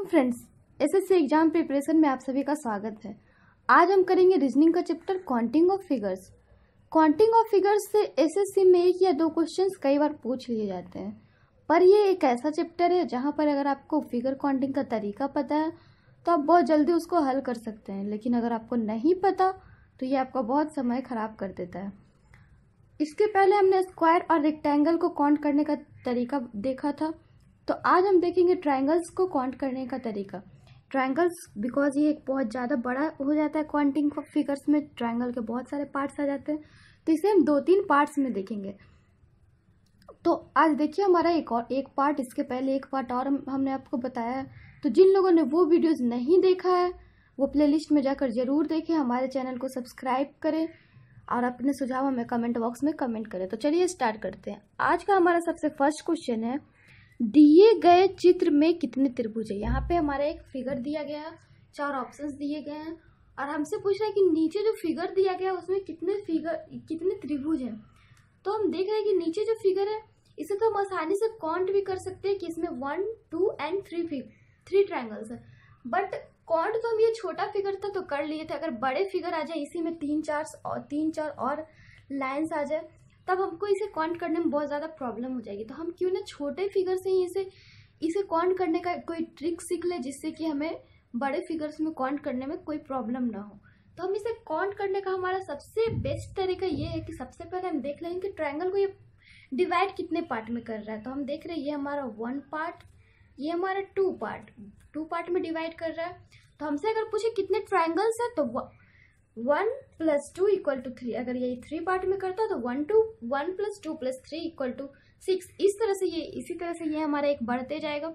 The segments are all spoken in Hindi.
फ्रेंड्स, एसएससी एग्जाम प्रिपरेशन में आप सभी का स्वागत है। आज हम करेंगे रीजनिंग का chapter counting of figures. Counting of figures से एसएससी में 1 या 2 क्वेश्चंस कई बार पूछ लिए जाते हैं, पर ये एक ऐसा चैप्टर है जहां पर अगर आपको फिगर काउंटिंग का तरीका पता है तो आप बहुत जल्दी उसको हल कर सकते हैं, लेकिन अगर आपको नहीं पता तो ये आपका बहुत समय खराब कर देता है। इसके पहले हमने स्क्वायर और रेक्टेंगल को काउंट करने का तरीका देखा था, तो आज हम देखेंगे ट्रायंगल्स को काउंट करने का तरीका। ट्रायंगल्स बिकॉज ये एक बहुत ज़्यादा बड़ा हो जाता है काउंटिंग फिगर्स में, ट्रायंगल के बहुत सारे पार्ट्स आ जाते हैं, तो इसे हम 2-3 पार्ट्स में देखेंगे। तो आज देखिए हमारा एक पार्ट, इसके पहले एक पार्ट और हमने आपको बताया है। तो जिन लोगों ने वो वीडियोज़ नहीं देखा है वो प्लेलिस्ट में जाकर ज़रूर देखें, हमारे चैनल को सब्सक्राइब करें और अपने सुझाव हमें कमेंट बॉक्स में कमेंट करें। तो चलिए स्टार्ट करते हैं। आज का हमारा सबसे फर्स्ट क्वेश्चन है, दिए गए चित्र में कितने त्रिभुज है। यहाँ पे हमारा एक फिगर दिया गया है, 4 ऑप्शंस दिए गए हैं और हमसे पूछ रहा है कि नीचे जो फिगर दिया गया है उसमें कितने त्रिभुज हैं। तो हम देख रहे हैं कि नीचे जो फिगर है इसे तो हम आसानी से काउंट भी कर सकते हैं कि इसमें 1, 2 एंड 3 ट्रायंगल्स है, बट काउंट तो हम ये छोटा फिगर था तो कर लिए थे। अगर बड़े फिगर आ जाए, इसी में 3-4 और लाइन्स आ जाए, तब हमको इसे काउंट करने में बहुत ज़्यादा प्रॉब्लम हो जाएगी। तो हम क्यों ना छोटे फिगर से ही इसे काउंट करने का कोई ट्रिक सीख ले, जिससे कि हमें बड़े फिगर्स में काउंट करने में कोई प्रॉब्लम ना हो। तो हम इसे काउंट करने का हमारा सबसे बेस्ट तरीका ये है कि सबसे पहले हम देख लेंगे कि ट्रायंगल को ये डिवाइड कितने पार्ट में कर रहा है। तो हम देख रहे हैं ये हमारा 1 पार्ट, ये हमारा 2 पार्ट में डिवाइड कर रहा है। तो हमसे अगर पूछे कितने ट्रायंगल्स है तो 1 + 2 = 3। अगर ये 3 पार्ट में करता तो 1 + 2 + 3 = 6। इसी तरह से ये हमारा एक बढ़ते जाएगा।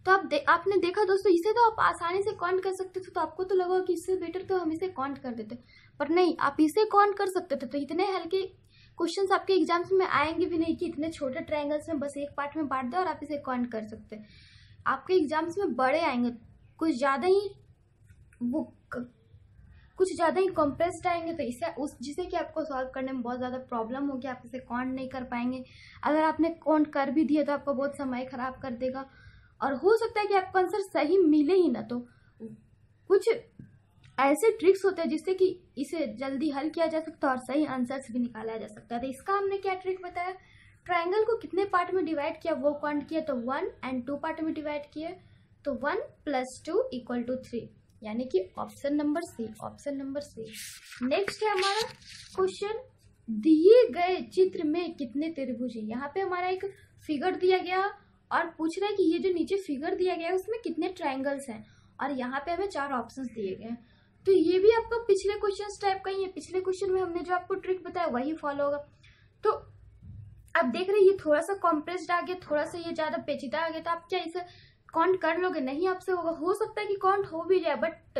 तो आपने देखा दोस्तों, इसे तो आप आसानी से काउंट कर सकते थे, तो आपको तो लगा कि इससे बेटर तो हम इसे काउंट कर देते, पर नहीं, आप इसे काउंट कर सकते थे। तो इतने हल्के क्वेश्चंस आपके एग्जाम्स में आएंगे भी नहीं कि इतने छोटे ट्रायंगल्स में बस एक पार्ट में बांट दे और आप इसे काउंट कर सकते हैं। आपके एग्जाम्स में बड़े आएंगे, कुछ ज़्यादा ही कॉम्प्रेस्ड आएंगे, तो जिसे कि आपको सॉल्व करने में बहुत ज़्यादा प्रॉब्लम होगी, आप इसे काउंट नहीं कर पाएंगे। अगर आपने काउंट कर भी दिया तो आपका बहुत समय खराब कर देगा और हो सकता है कि आपको आंसर सही मिले ही ना। तो कुछ ऐसे ट्रिक्स होते हैं जिससे कि इसे जल्दी हल किया जा सकता है और सही आंसर्स भी निकाला जा सकता है। तो इसका हमने क्या ट्रिक बताया, ट्रायंगल को कितने पार्ट में डिवाइड किया वो काउंट किया, तो 1 और 2 पार्ट में डिवाइड किए, तो 1 + 2 = 3, यानी कि ऑप्शन नंबर सी। नेक्स्ट है हमारा क्वेश्चन, दिए गए चित्र में कितने त्रिभुज है। यहाँ पे हमारा एक फिगर दिया गया और पूछ रहा है कि ये जो नीचे फिगर दिया गया है उसमें कितने ट्रायंगल्स हैं, और यहाँ पे हमें 4 ऑप्शंस दिए गए हैं। तो ये भी आपका पिछले क्वेश्चन टाइप का ही है। पिछले क्वेश्चन में हमने जो आपको ट्रिक बताया वही फॉलो होगा। तो आप देख रहे हैं ये थोड़ा सा कॉम्प्रेस्ड आ गया, थोड़ा सा ये ज्यादा पेचीदा आ गया, तो आप क्या इसे काउंट कर लोगे? नहीं, आपसे होगा। हो सकता है कि काउंट हो भी जाए, बट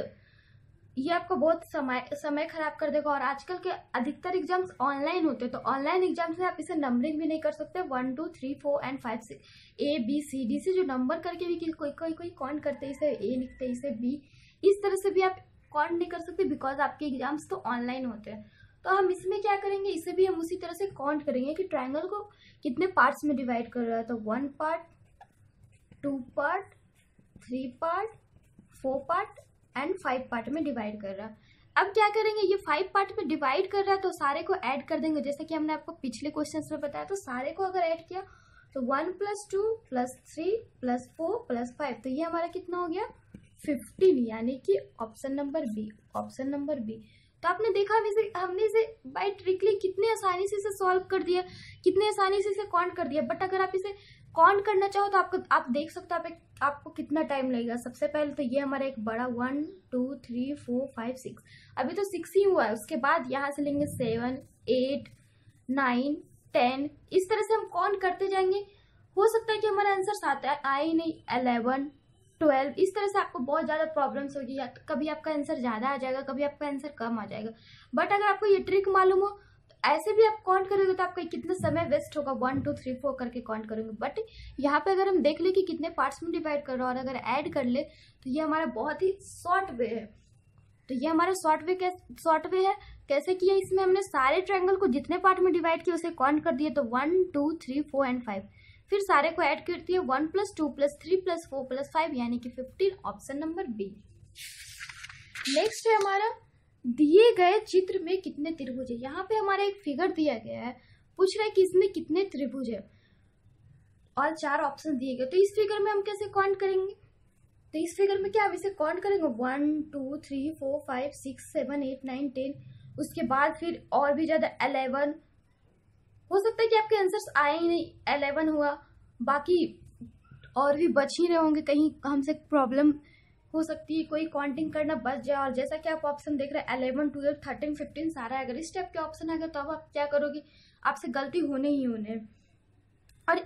ये आपको बहुत समय खराब कर देगा। और आजकल के अधिकतर एग्जाम्स ऑनलाइन होते हैं, तो ऑनलाइन एग्जाम्स में आप इसे नंबरिंग भी नहीं कर सकते। 1 2 3 4 and 5 6 A B C D से जो नंबर करके भी कोई काउंट करते हैं, इसे A लिखते हैं, इसे B, इस तरह से भी आप काउंट नहीं कर सकते, बिकॉज आपके एग्जाम्स तो ऑनलाइन होते हैं। तो हम इसमें क्या करेंगे, इसे भी हम उसी तरह से काउंट करेंगे कि ट्रायंगल को कितने पार्ट्स में डिवाइड कर रहा है। तो 1 part, 2 part, 3 part, 4 part and 5 part में डिवाइड कर रहा है। अब क्या करेंगे, ये 5 पार्ट में डिवाइड कर रहा है तो सारे को ऐड कर देंगे, जैसे कि हमने आपको पिछले क्वेश्चंस में बताया। तो सारे को अगर ऐड किया तो 1 + 2 + 3 + 4 + 5, तो ये हमारा कितना हो गया, 15, यानी कि ऑप्शन नंबर बी। तो आपने देखा हमने इसे बाय ट्रिकली कितने आसानी से इसे सॉल्व कर दिया, कितने आसानी से इसे काउंट कर दिया। बट अगर आप इसे काउंट करना चाहो तो आप देख सकते हो आपको कितना टाइम लगेगा। सबसे पहले तो ये हमारा एक बड़ा 1 2 3 4 5 6, अभी तो 6 ही हुआ है। उसके बाद यहाँ से लेंगे 7 8 9 10, इस तरह से हम काउंट करते जाएंगे। हो सकता है कि हमारा आंसर 7 आए ही नहीं, 11 12, इस तरह से आपको बहुत ज़्यादा प्रॉब्लम्स होगी। या कभी आपका आंसर ज़्यादा आ जाएगा, कभी आपका आंसर कम आ जाएगा। बट अगर आपको ये ट्रिक मालूम हो तो ऐसे भी आप काउंट करोगे तो आपका कितना समय वेस्ट होगा, 1 2 3 4 करके काउंट करेंगे। बट यहाँ पे अगर हम देख ले कि कितने पार्ट्स में डिवाइड कर रहा है और अगर ऐड कर ले तो ये हमारा बहुत ही शॉर्ट वे है। तो ये हमारा शॉर्ट वे है। कैसे किया, इसमें हमने सारे ट्रायंगल को जितने पार्ट में डिवाइड किए उसे काउंट कर दिए, तो 1 2 3 4 एंड 5। फिर सारे को ऐड करती है 1 + 2 + 3 + 4 + 5 यानी कि 15, ऑप्शन नंबर बी। नेक्स्ट है हमारा दिए गए चित्र में कितने त्रिभुज है। यहाँ पे हमारा एक फिगर दिया गया है, पूछ रहा है कि इसमें कितने त्रिभुज है और 4 ऑप्शन दिए गए। तो इस फिगर में हम कैसे काउंट करेंगे, तो इस फिगर में क्या हम इसे काउंट करेंगे 1 2 3 4 5 6 7 8 9 10, उसके बाद फिर और भी ज्यादा 11। हो सकता है कि आपके आंसर्स आए ही नहीं, 11 हुआ, बाकी और भी बच ही रहे होंगे, कहीं हमसे प्रॉब्लम हो सकती है, कोई काउंटिंग करना बच जाए। और जैसा कि आप ऑप्शन देख रहे हैं 11 12 13 15 सारा अगर इस टाइप के ऑप्शन आ गया तो अब आप क्या करोगे, आपसे गलती होने ही होने। और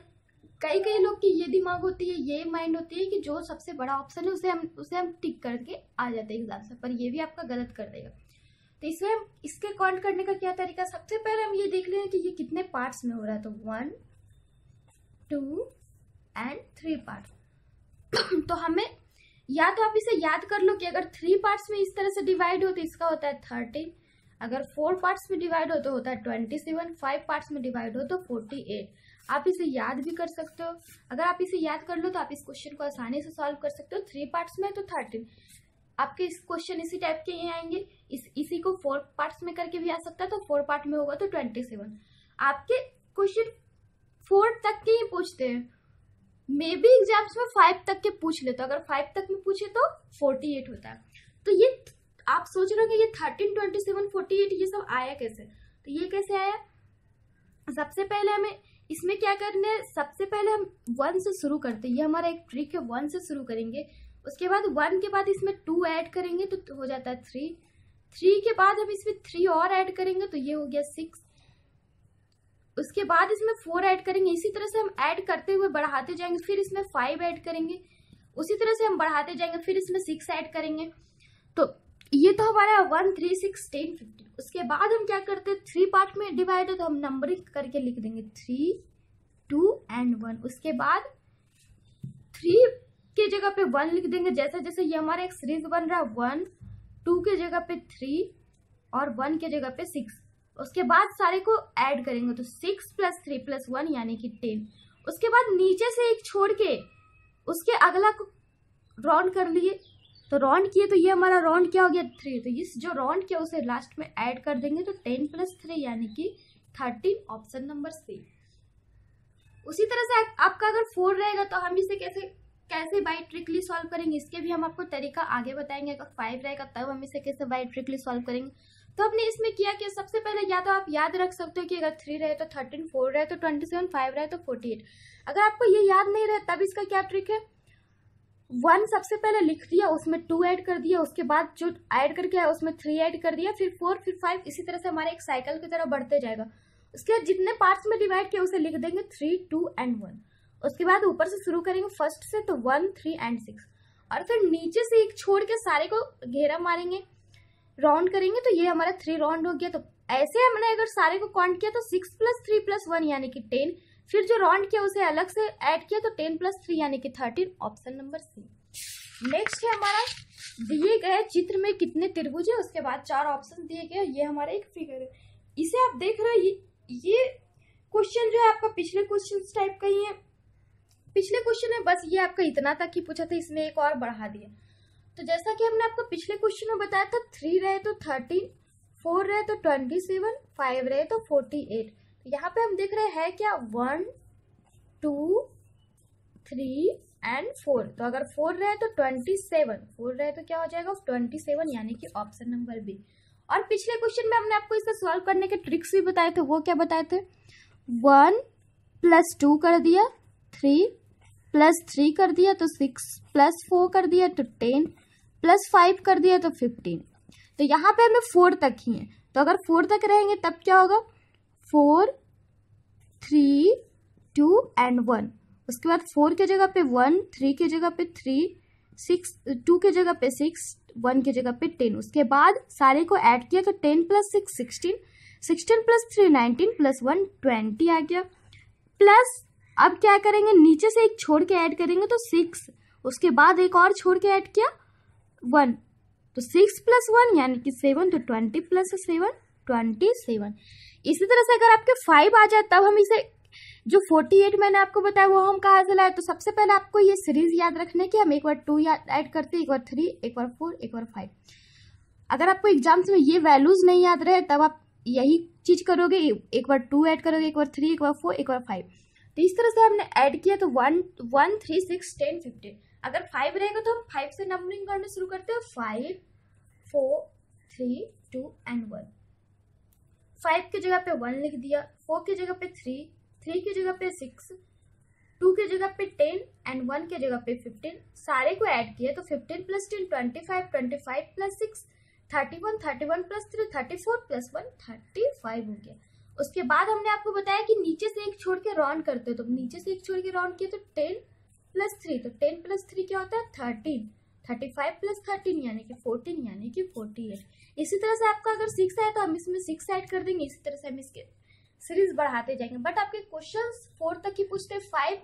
कई लोग की ये दिमाग होती है, ये माइंड होती है कि जो सबसे बड़ा ऑप्शन है उसे हम टिक करके आ जाते हैं एग्जाम से, पर ये भी आपका गलत कर देगा। तो इसमें हम इसके काउंट करने का क्या तरीका, सबसे पहले हम ये देख लें कि ये कितने पार्ट्स में हो रहा है। तो 1 2 एंड 3 पार्ट। तो हमें या तो आप इसे याद कर लो कि अगर 3 पार्ट्स में इस तरह से डिवाइड हो तो इसका होता है 13, अगर 4 पार्ट्स में डिवाइड हो तो होता है 27, 5 पार्ट्स में डिवाइड हो तो 48। आप इसे याद भी कर सकते हो। अगर आप इसे याद कर लो तो आप इस क्वेश्चन को आसानी से सॉल्व कर सकते हो। 3 पार्ट्स में तो 13, आपके इस क्वेश्चन इसी टाइप के ही आएंगे। इसी को 4 पार्ट्स में करके भी आ सकता है, तो 4 पार्ट में होगा तो 27। आपके क्वेश्चन 4 तक के ही पूछते हैं, मे बी एग्जाम्स में 5 तक के पूछ लेते, अगर 5 तक में पूछे तो 48 होता है। तो ये आप सोच रहे हो कि ये 13 27 48 ये सब आया कैसे, तो ये कैसे आया, सबसे पहले हमें इसमें क्या करना है, सबसे पहले हम 1 से शुरू करते हैं, ये हमारा एक ट्रिक है, 1 से शुरू करेंगे, उसके बाद 1 के बाद इसमें 2 ऐड करेंगे तो हो जाता है 3 के बाद हम इसमें 3 और ऐड करेंगे तो ये हो गया 6, उसके बाद इसमें 4 ऐड करेंगे, इसी तरह से हम ऐड करते हुए बढ़ाते जाएंगे, फिर इसमें 5 ऐड करेंगे, उसी तरह से हम बढ़ाते जाएंगे, फिर इसमें 6 ऐड करेंगे। तो ये तो हमारा 1 3 6 10 15। उसके बाद हम क्या करते हैं, 3 पार्ट में डिवाइड है तो हम नंबरिंग करके लिख देंगे 3 2 एंड 1। उसके बाद 3 के जगह पे 1 लिख देंगे, जैसे जैसे ये हमारा एक सीरीज बन रहा है 1 2 के जगह पे 3 और 1 के जगह पे 6। उसके बाद सारे को ऐड करेंगे तो 6 + 3 + 1 यानी कि 10। उसके बाद नीचे से एक छोड़ के उसके अगला को राउंड कर लिए, तो राउंड किए तो ये हमारा राउंड क्या हो गया 3, तो इस जो राउंड किया उसे लास्ट में ऐड कर देंगे तो 10 + 3 यानी कि 13, ऑप्शन नंबर सी। उसी तरह से आपका अगर 4 रहेगा तो हम इसे कैसे बाई ट्रिकली सॉल्व करेंगे, इसके भी हम आपको तरीका आगे बताएंगे। अगर 5 रहेगा तब हम इसे कैसे बाई ट्रिकली सॉल्व करेंगे। तो हमने इसमें किया कि सबसे पहले या तो आप याद रख सकते हो कि अगर 3 रहे तो 13, 4 रहे तो 27, 5 रहे तो 48। अगर आपको ये याद नहीं रहे तब इसका क्या ट्रिक है, 1 सबसे पहले लिख दिया, उसमें 2 ऐड कर दिया, उसके बाद जो ऐड करके आया उसमें 3 ऐड कर दिया, फिर 4 फिर 5, इसी तरह से हमारे एक साइकिल की तरह बढ़ते जाएगा। उसके बाद जितने पार्ट्स में डिवाइड किया उसे लिख देंगे 3 2 एंड 1। उसके बाद ऊपर से शुरू करेंगे फर्स्ट से तो 1 3 एंड 6, और फिर नीचे से एक छोड़ के सारे को घेरा मारेंगे, राउंड करेंगे तो ये हमारा 3 राउंड हो गया। तो ऐसे हमने अगर सारे को काउंट किया तो 6 + 3 + 1 यानी कि 10, फिर जो राउंड किया उसे अलग से ऐड किया तो 10 + 3 यानी कि 13, ऑप्शन नंबर सी। नेक्स्ट है हमारा दिए गए चित्र में कितने त्रिभुज है, उसके बाद 4 ऑप्शन दिए गए, ये हमारा एक फिगर है, इसे आप देख रहे हो। ये क्वेश्चन जो है आपका पिछले क्वेश्चन टाइप का ही है, पिछले क्वेश्चन में बस ये आपका इतना तक ही पूछा था, इसमें एक और बढ़ा दिया। तो जैसा कि हमने आपको पिछले क्वेश्चन में बताया था 3 रहे तो 13, 4 रहे तो 27, 5 रहे तो 48। तो यहाँ पे हम देख रहे हैं क्या 1 2 3 एंड 4। तो अगर 4 रहे तो 27, 4 रहे तो क्या हो जाएगा 27 यानी कि ऑप्शन नंबर बी। और पिछले क्वेश्चन में हमने आपको इसे सॉल्व करने के ट्रिक्स भी बताए थे, वो क्या बताए थे, 1 + 2 कर दिया, 3 + 3 कर दिया तो 6, + 4 कर दिया तो 10, + 5 कर दिया तो 15। तो यहाँ पे हमें 4 तक ही है, तो अगर 4 तक रहेंगे तब क्या होगा 4 3 2 एंड 1। उसके बाद 4 के जगह पे 1, 3 के जगह पे 3, 6 2 के जगह पे 6, 1 के जगह पे 10। उसके बाद सारे को ऐड किया तो 10 + 6 16, 16 + 3 19 + 1 20 आ गया। प्लस अब क्या करेंगे, नीचे से एक छोड़ के ऐड करेंगे तो 6, उसके बाद एक और छोड़ के ऐड किया 1, तो 6 + 1 यानी कि 7, तो 20 + 7 27। इसी तरह से अगर आपके 5 आ जाए तब हम इसे जो 48 मैंने आपको बताया वो हम कहाँ से लाए, तो सबसे पहले आपको ये सीरीज याद रखने की, हम एक बार 2 ऐड करते हैं, एक बार 3, एक बार 4, एक बार 5। अगर आपको एग्जाम्स में ये वैल्यूज नहीं याद रहे तब आप यही चीज करोगे, एक बार 2 ऐड करोगे, एक बार 3, एक बार 4, एक बार 5। तो इस तरह से हमने ऐड किया, तो 1, 1, 3, 6, 10, 15। अगर 5 रहेगा तो हम 5 से नंबरिंग करना शुरू करते हैं, 5, 4, 3, 2 एंड 1। 5 की जगह पे 1 लिख दिया, 4 की जगह पे 3, 3 की जगह पे 6, 2 की जगह पे 10 एंड 1 की जगह पे 15। सारे को ऐड किया तो 15 प्लस 10 25, 25 प्लस 6 31, 31 प्लस 3 34 प्लस 1 35 हो गया। उसके बाद हमने आपको बताया कि नीचे से एक छोड़ के राउंड करते हो, तो नीचे से एक छोड़ के राउंड किया तो 10 प्लस 3, तो 10 प्लस 3 क्या होता है 13, 35 प्लस 13 यानी कि 14 यानी कि 48। इसी तरह से आपका अगर 6 आए तो हम इसमें 6 ऐड कर देंगे, इसी तरह से हम इसके सीरीज बढ़ाते जाएंगे। बट आपके क्वेश्चंस 4 तक ही पूछते हैं, 5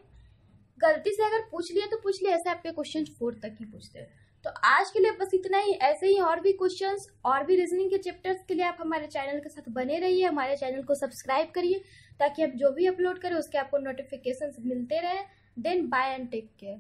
गलती से अगर पूछ लिया तो पूछ लिया, ऐसे आपके क्वेश्चन 4 तक ही पूछते हैं। तो आज के लिए बस इतना ही। ऐसे ही और भी क्वेश्चंस और भी रीजनिंग के चैप्टर्स के लिए आप हमारे चैनल के साथ बने रहिए, हमारे चैनल को सब्सक्राइब करिए ताकि आप जो भी अपलोड करें उसके आपको नोटिफिकेशंस मिलते रहे। Then bye and take care.